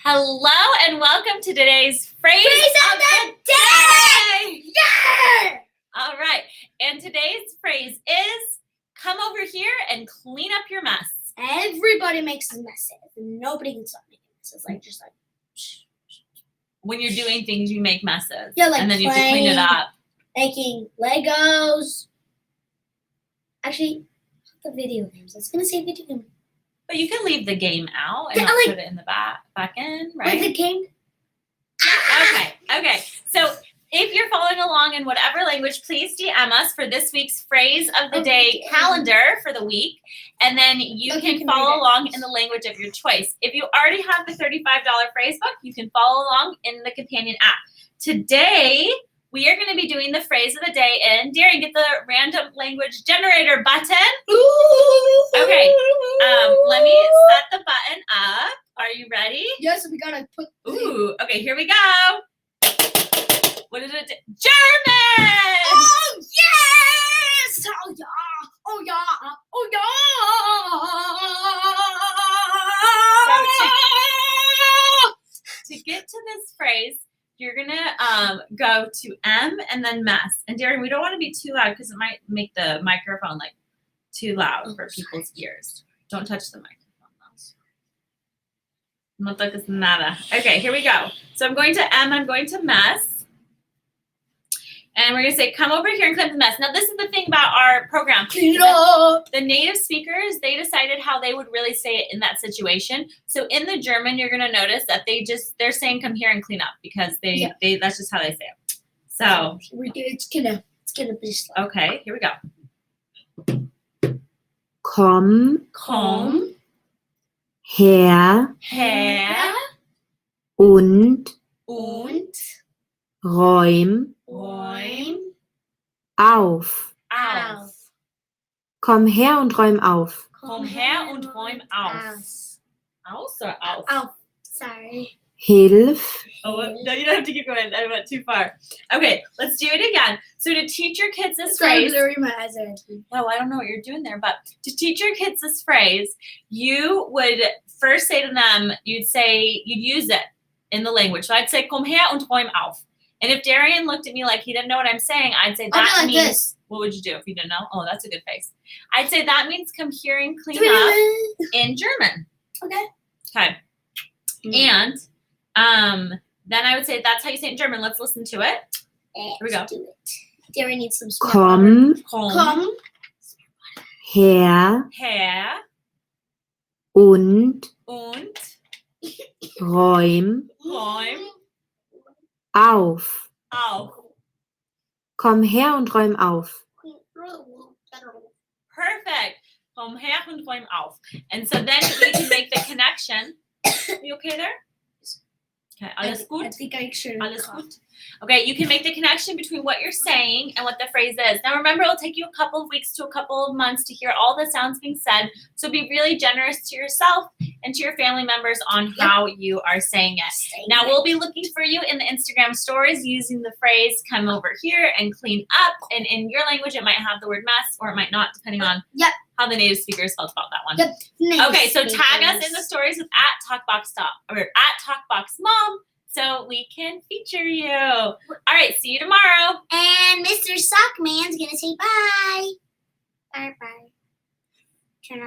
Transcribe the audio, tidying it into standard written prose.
Hello and welcome to today's phrase of the day! Yeah! All right, and today's phrase is come over here and clean up your mess. Everybody makes messes. Nobody can stop making messes. When you're doing things, you make messes. Yeah, like and then you have to clean it up. Making Legos. Actually, the video games. I was gonna say video game. But you can leave the game out and not put it in the back end, right? Like the game. Okay. So if you're following along in whatever language, please DM us for this week's phrase of the day calendar for the week. And then you can follow along in the language of your choice. If you already have the $35 phrase book, you can follow along in the companion app. Today, we are going to be doing the phrase of the day in, Darren, get the random language generator button. Okay, let me set the button up. Are you ready? Yes, we gotta put. Ooh, okay, here we go. What is it? German! Oh, yes! Oh, yeah! Oh, yeah! Oh, yeah! So to get to this phrase, you're going to go to M and then mess. And Darren, we don't want to be too loud because it might make the microphone too loud for people's ears. Don't touch the microphone. No toques nada. Okay, here we go. So I'm going to M, I'm going to mess. And we're going to say, come over here and clean up the mess. Now, this is the thing about our program. The native speakers, they decided how they would really say it in that situation. So in the German, you're going to notice that they're saying, come here and clean up because that's just how they say it. So it's gonna be slow. Okay, here we go. Komm her und räum auf. Komm her und räum auf. Komm her und räum auf. Aus or auf? Auf. Sorry. Hilf. Oh, no, you don't have to keep going. I went too far. Okay, let's do it again. So to teach your kids this phrase. Oh, I don't know what you're doing there, but to teach your kids this phrase, you would first say to them, you'd use it in the language. So I'd say, komm her und räum auf. And if Darian looked at me like he didn't know what I'm saying, I'd say that means this. What would you do if you didn't know? Oh, that's a good face. I'd say that means come here and clean up in German. Okay. And then I would say that's how you say it in German. Let's listen to it. Here we go. Do it. Darren needs some Komm her und räum auf. Komm her und räum auf. Perfect. Komm her und räum auf. And so then we can make the connection. Are you okay there? Okay, alles gut? I think I should. Alles gut? Okay, you can make the connection between what you're saying and what the phrase is. Now remember, it'll take you a couple of weeks to a couple of months to hear all the sounds being said. So be really generous to yourself and to your family members on how you are saying it. Now we'll be looking for you in the Instagram stories using the phrase come over here and clean up. And in your language, it might have the word mess or it might not, depending on how the native speakers felt about that one. Okay, so tag us in the stories with @TalkBox.Mom so we can feature you. All right, see you tomorrow. And Mr. Sockman's gonna say bye. Bye.